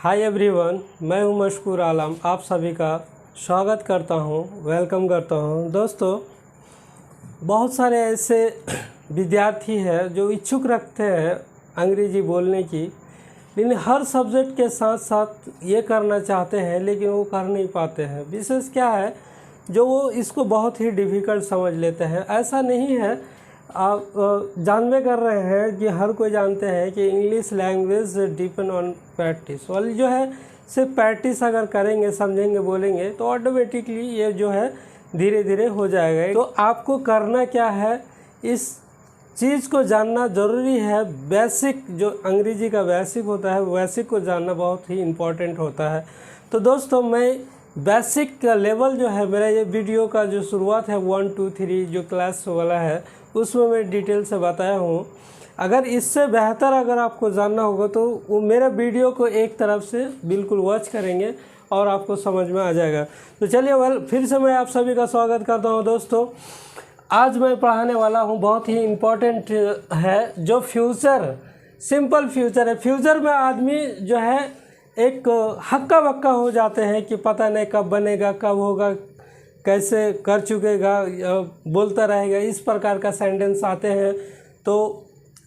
Hi everyone, मैं हूं मशकूर आलम। आप सभी का स्वागत करता हूं, वेलकम करता हूं। दोस्तों, बहुत सारे ऐसे विद्यार्थी हैं जो इच्छुक रखते हैं अंग्रेजी बोलने की, लेकिन हर सब्जेक्ट के साथ साथ ये करना चाहते हैं लेकिन वो कर नहीं पाते हैं। विशेष क्या है, जो वो इसको बहुत ही डिफ़िकल्ट समझ लेते हैं। ऐसा नहीं है, आप जानबे कर रहे हैं कि हर कोई जानते हैं कि English language depend on practice. वाली जो है सिर्फ प्रैक्टिस अगर करेंगे, समझेंगे, बोलेंगे तो ऑटोमेटिकली ये जो है धीरे धीरे हो जाएगा। तो आपको करना क्या है, इस चीज़ को जानना ज़रूरी है। बेसिक जो अंग्रेजी का बेसिक होता है, बेसिक को जानना बहुत ही इम्पोर्टेंट होता है। तो दोस्तों, मैं बेसिक का लेवल जो है, मेरा ये वीडियो का जो शुरुआत है 1 2 3 जो क्लास वाला है, उसमें मैं डिटेल से बताया हूँ। अगर इससे बेहतर अगर आपको जानना होगा तो वो मेरा वीडियो को एक तरफ से बिल्कुल वॉच करेंगे और आपको समझ में आ जाएगा। तो चलिए फिर से मैं आप सभी का स्वागत करता हूँ। दोस्तों, आज मैं पढ़ाने वाला हूँ, बहुत ही इम्पोर्टेंट है, जो फ्यूचर, सिंपल फ्यूचर है। फ्यूचर में आदमी जो है एक हक्का बक्का हो जाते हैं कि पता नहीं कब बनेगा, कब होगा, कैसे कर चुकेगा, बोलता रहेगा, इस प्रकार का सेंटेंस आते हैं। तो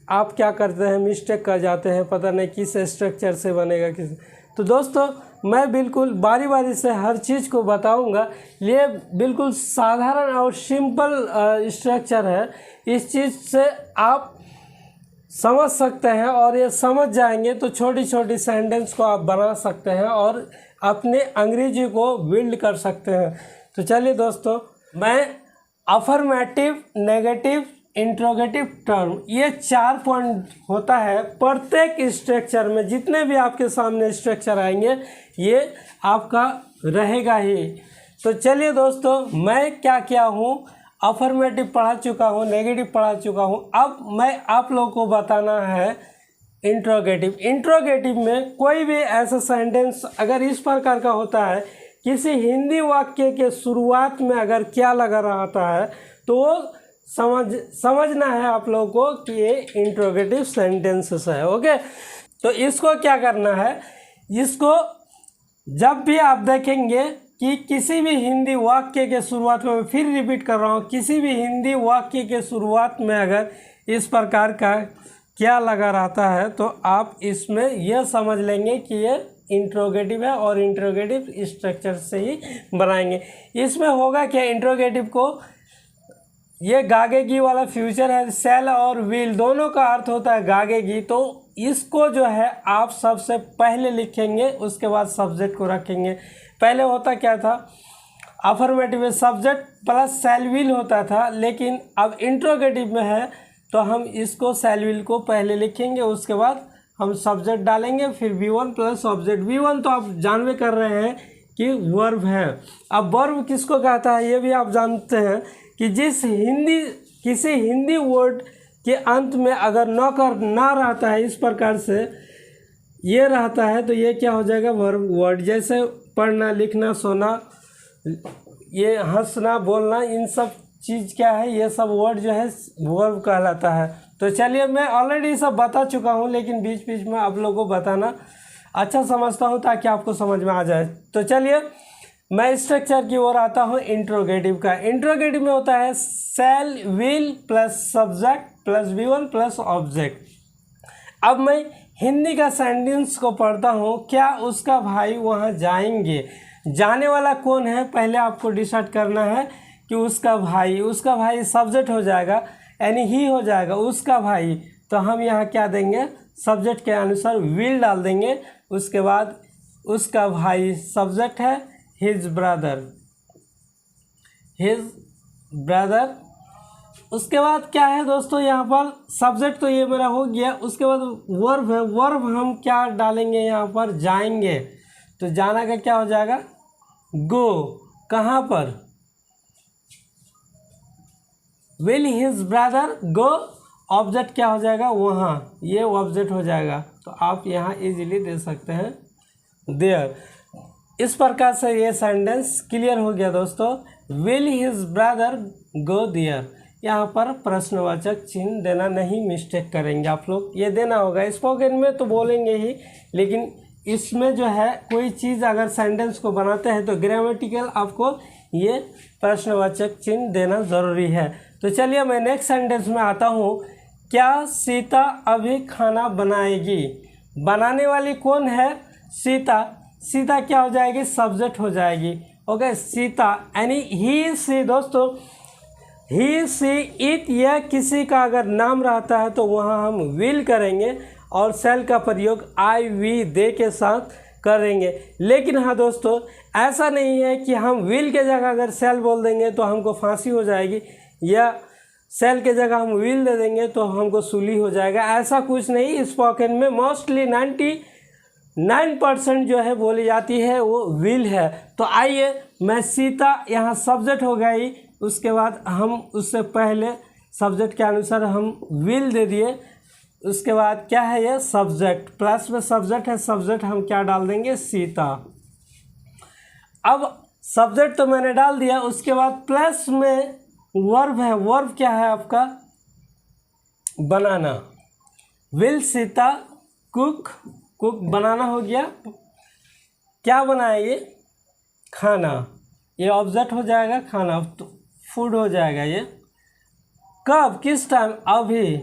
आप क्या करते हैं, मिस्टेक कर जाते हैं, पता नहीं किस स्ट्रक्चर से बनेगा किस। तो दोस्तों, मैं बिल्कुल बारी बारी से हर चीज़ को बताऊंगा। ये बिल्कुल साधारण और सिंपल स्ट्रक्चर है। इस चीज़ से आप समझ सकते हैं और ये समझ जाएंगे तो छोटी छोटी सेंटेंस को आप बना सकते हैं और अपने अंग्रेजी को बिल्ड कर सकते हैं। तो चलिए दोस्तों, मैं अफर्मेटिव, नेगेटिव, इंट्रोगेटिव टर्म, ये 4 पॉइंट होता है प्रत्येक स्ट्रक्चर में। जितने भी आपके सामने स्ट्रक्चर आएंगे ये आपका रहेगा ही। तो चलिए दोस्तों, मैं क्या क्या हूँ, अफर्मेटिव पढ़ा चुका हूँ, नेगेटिव पढ़ा चुका हूँ। अब मैं आप लोगों को बताना है इंट्रोगेटिव। इंट्रोगेटिव में कोई भी ऐसा सेंटेंस अगर इस प्रकार का होता है, किसी हिंदी वाक्य के शुरुआत में अगर क्या लगा रहता है तो वो समझना है आप लोगों को कि ये इंट्रोगेटिव सेंटेंसेस है। ओके, तो इसको क्या करना है, इसको जब भी आप देखेंगे कि किसी भी हिंदी वाक्य के शुरुआत में, मैं फिर रिपीट कर रहा हूँ, किसी भी हिंदी वाक्य के शुरुआत में अगर इस प्रकार का क्या लगा रहता है तो आप इसमें यह समझ लेंगे कि ये इंट्रोगेटिव है और इंट्रोगेटिव स्ट्रक्चर से ही बनाएंगे। इसमें होगा क्या, इंट्रोगेटिव को ये गागेगी वाला फ्यूचर है, सेल और विल दोनों का अर्थ होता है गागेगी। तो इसको जो है आप सबसे पहले लिखेंगे, उसके बाद सब्जेक्ट को रखेंगे। पहले होता क्या था, अफर्मेटिव में सब्जेक्ट प्लस सेल विल होता था, लेकिन अब इंट्रोगेटिव में है तो हम इसको सेल विल को पहले लिखेंगे, उसके बाद हम सब्जेक्ट डालेंगे, फिर V1 प्लस ऑब्जेक्ट। V1 तो आप जानवे कर रहे हैं कि वर्ब है। अब वर्ब किसको कहता है ये भी आप जानते हैं कि किसी हिंदी वर्ड के अंत में अगर नौकर ना रहता है, इस प्रकार से ये रहता है तो ये क्या हो जाएगा, वर्ब वर्ड। जैसे पढ़ना, लिखना, सोना, ये हंसना, बोलना, इन सब चीज़ क्या है, ये सब वर्ड जो है वर्ब कहलाता है। तो चलिए, मैं ऑलरेडी सब बता चुका हूँ, लेकिन बीच बीच में आप लोगों को बताना अच्छा समझता हूँ ताकि आपको समझ में आ जाए। तो चलिए, मैं स्ट्रक्चर की ओर आता हूँ इंट्रोगेटिव का। इंट्रोगेटिव में होता है सेल will plus subject plus V1 plus object. अब मैं हिंदी का सेंटेंस को पढ़ता हूँ, क्या उसका भाई वहाँ जाएंगे। जाने वाला कौन है, पहले आपको डिसाइड करना है कि उसका भाई सब्जेक्ट हो जाएगा, यानी ही हो जाएगा, उसका भाई। तो हम यहाँ क्या देंगे, सब्जेक्ट के अनुसार विल डाल देंगे। उसके बाद उसका भाई सब्जेक्ट है, हिज ब्रदर। उसके बाद क्या है दोस्तों, यहाँ पर सब्जेक्ट तो ये मेरा हो गया। उसके बाद वर्ब है, वर्ब हम क्या डालेंगे यहाँ पर, जाएंगे। तो जाना का क्या हो जाएगा, गो। कहाँ पर, will his brother go. Object क्या हो जाएगा, वहाँ, ये ऑब्जेक्ट हो जाएगा। तो आप यहाँ इजीली दे सकते हैं देयर। इस प्रकार से ये सेंटेंस क्लियर हो गया दोस्तों। Will his brother go there, यहाँ पर प्रश्नवाचक चिन्ह देना नहीं मिस्टेक करेंगे आप लोग, ये देना होगा। स्पोकन में तो बोलेंगे ही, लेकिन इसमें जो है कोई चीज़ अगर सेंटेंस को बनाते हैं तो ग्रामेटिकल आपको ये प्रश्नवाचक चिन्ह देना ज़रूरी है। तो चलिए मैं नेक्स्ट सेंटेंस में आता हूँ। क्या सीता अभी खाना बनाएगी? बनाने वाली कौन है? सीता। सीता क्या हो जाएगी? सब्जेक्ट हो जाएगी। ओके, सीता यानी ही सी। दोस्तों ही सी इट यह किसी का अगर नाम रहता है तो वहाँ हम विल करेंगे और सेल का प्रयोग आई वी दे के साथ करेंगे। लेकिन हाँ दोस्तों, ऐसा नहीं है कि हम विल के जगह अगर सेल बोल देंगे तो हमको फांसी हो जाएगी, या सेल के जगह हम विल दे देंगे तो हमको सूली हो जाएगा। ऐसा कुछ नहीं। स्पोकन में मोस्टली 99% जो है बोली जाती है वो विल है। तो आइए, मैं सीता यहाँ सब्जेक्ट हो गई, उसके बाद हम उससे पहले सब्जेक्ट के अनुसार हम विल दे दिए। उसके बाद क्या है? ये सब्जेक्ट, प्लस में सब्जेक्ट है, सब्जेक्ट हम क्या डाल देंगे? सीता। अब सब्जेक्ट तो मैंने डाल दिया, उसके बाद प्लस में वर्ब है। वर्ब क्या है आपका? बनाना। विल सीता कुक, कुक बनाना हो गया। क्या बनाएंगे? खाना। ये ऑब्जेक्ट हो जाएगा, खाना, तो फूड हो जाएगा ये। कब? किस टाइम? अभी।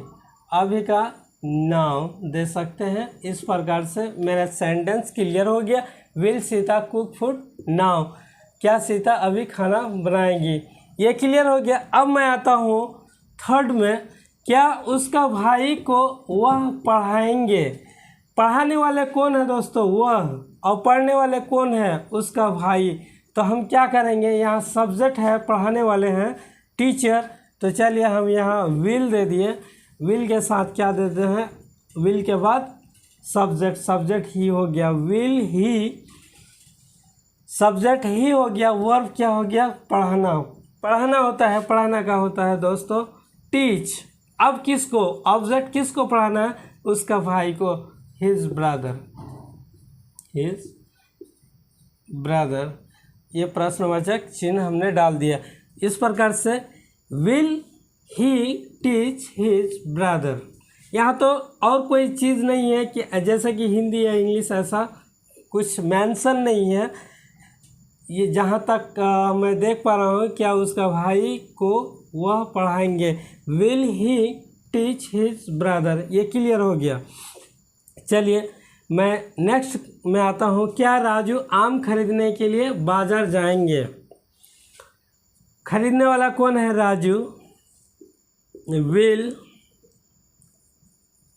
अभी का नाउन दे सकते हैं। इस प्रकार से मेरा सेंटेंस क्लियर हो गया। Will Sita cook food now? क्या सीता अभी खाना बनाएगी? ये क्लियर हो गया। अब मैं आता हूँ थर्ड में। क्या उसका भाई को वह पढ़ाएंगे? पढ़ाने वाले कौन है दोस्तों? वह। और पढ़ने वाले कौन है? उसका भाई। तो हम क्या करेंगे? यहाँ सब्जेक्ट है, पढ़ाने वाले हैं टीचर। तो चलिए हम यहाँ विल दे दिए। विल के साथ क्या देते हैं? विल के बाद सब्जेक्ट, सब्जेक्ट ही हो गया। विल ही, सब्जेक्ट ही हो गया। वर्ब क्या हो गया? पढ़ाना। पढ़ाना होता है, पढ़ाना का होता है दोस्तों टीच। अब किसको? ऑब्जेक्ट किसको पढ़ाना है? उसका भाई को, हिज ब्रदर, हिज ब्रदर। ये प्रश्नवाचक चिन्ह हमने डाल दिया। इस प्रकार से will he teach his brother. यहाँ तो और कोई चीज़ नहीं है कि जैसे कि हिंदी या इंग्लिश ऐसा कुछ मेंशन नहीं है। ये जहाँ तक मैं देख पा रहा हूँ, क्या उसका भाई को वह पढ़ाएंगे। Will he teach his brother, ये क्लियर हो गया। चलिए मैं नेक्स्ट में आता हूँ। क्या राजू आम खरीदने के लिए बाजार जाएंगे? खरीदने वाला कौन है? राजू। विल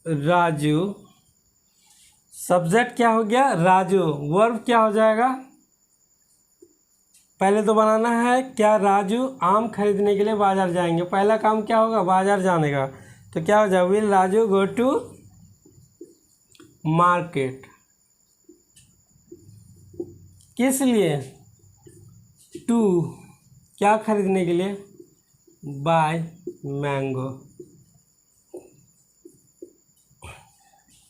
राजू। सब्जेक्ट क्या हो गया? राजू। वर्ब क्या हो जाएगा? पहले तो बनाना है। क्या राजू आम खरीदने के लिए बाजार जाएंगे? पहला काम क्या होगा? बाजार जाने का। तो क्या हो जाएगा? Will Raju go to market. किस लिए? टू, क्या खरीदने के लिए? Buy mango.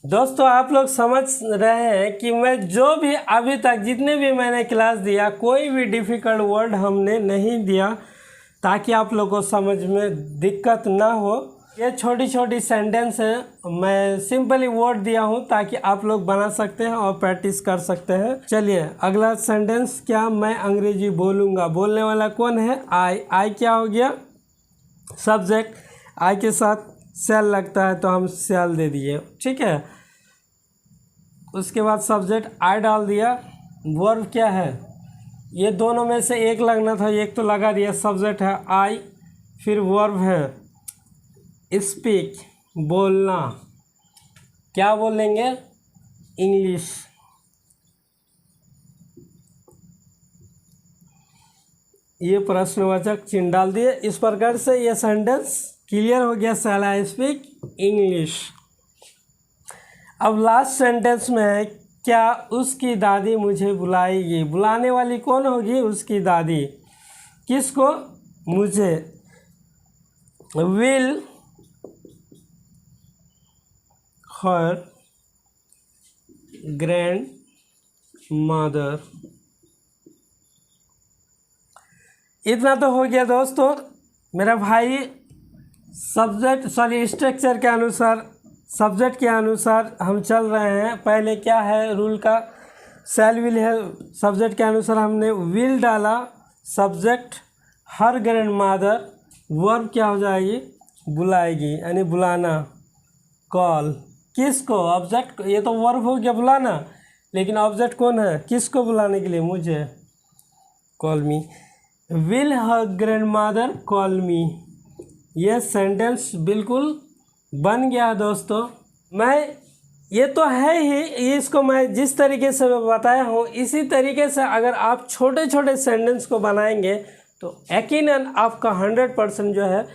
दोस्तों आप लोग समझ रहे हैं कि मैं जो भी अभी तक जितने भी मैंने क्लास दिया, कोई भी डिफ़िकल्ट वर्ड हमने नहीं दिया, ताकि आप लोग को समझ में दिक्कत ना हो। ये छोटी छोटी सेंटेंस है, मैं सिंपली वर्ड दिया हूँ ताकि आप लोग बना सकते हैं और प्रैक्टिस कर सकते हैं। चलिए अगला सेंटेंस। क्या मैं अंग्रेजी बोलूँगा? बोलने वाला कौन है? आई। आई क्या हो गया? सब्जेक्ट। आई के साथ सेल लगता है तो हम सेल दे दिए, ठीक है। उसके बाद सब्जेक्ट आई डाल दिया। वर्ब क्या है? ये दोनों में से एक लगना था, एक तो लगा दिया। सब्जेक्ट है आई, फिर वर्ब है स्पीक, बोलना। क्या बोलेंगे? इंग्लिश। ये प्रश्नवाचक चिन्ह डाल दिए। इस प्रकार से ये सेंटेंस क्लियर हो गया। शैल आई स्पीक इंग्लिश। अब लास्ट सेंटेंस में है। क्या उसकी दादी मुझे बुलाएगी? बुलाने वाली कौन होगी? उसकी दादी। किसको? मुझे। Will her grand mother. इतना तो हो गया दोस्तों। मेरा भाई सब्जेक्ट स्ट्रक्चर के अनुसार सब्जेक्ट के अनुसार हम चल रहे हैं। पहले क्या है रूल का, शैल विल है, सब्जेक्ट के अनुसार हमने विल डाला, सब्जेक्ट हर ग्रैंडमदर, वर्ब क्या हो जाएगी, बुलाएगी, यानी बुलाना, कॉल, किसको, ऑब्जेक्ट, ये तो वर्ब हो गया बुलाना, लेकिन ऑब्जेक्ट कौन है, किसको बुलाने के लिए, मुझे, call me, will her grandmother call मी। यह सेंटेंस बिल्कुल बन गया दोस्तों। मैं ये तो है ही, इसको मैं जिस तरीके से बताया हूँ इसी तरीके से अगर आप छोटे छोटे सेंटेंस को बनाएंगे तो यकीनन आपका 100% जो है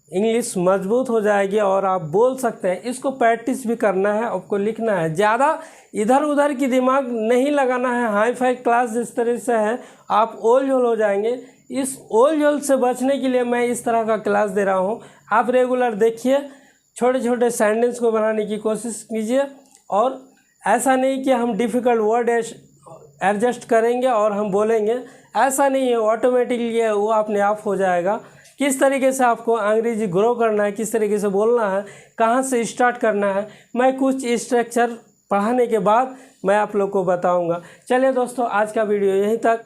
इंग्लिश मजबूत हो जाएगी और आप बोल सकते हैं। इसको प्रैक्टिस भी करना है, आपको लिखना है, ज़्यादा इधर उधर की दिमाग नहीं लगाना है। हाई फाई क्लास जिस तरह से है आप ओल झोल हो जाएंगे। इस ओल झोल से बचने के लिए मैं इस तरह का क्लास दे रहा हूँ। आप रेगुलर देखिए, छोटे छोटे सेंटेंस को बनाने की कोशिश कीजिए, और ऐसा नहीं कि हम डिफ़िकल्ट वर्ड एडजस्ट करेंगे और हम बोलेंगे, ऐसा नहीं है, ऑटोमेटिकली वो अपने आप हो जाएगा। किस तरीके से आपको अंग्रेजी ग्रो करना है, किस तरीके से बोलना है, कहाँ से स्टार्ट करना है, मैं कुछ स्ट्रक्चर पढ़ाने के बाद मैं आप लोग को बताऊंगा। चलिए दोस्तों, आज का वीडियो यहीं तक।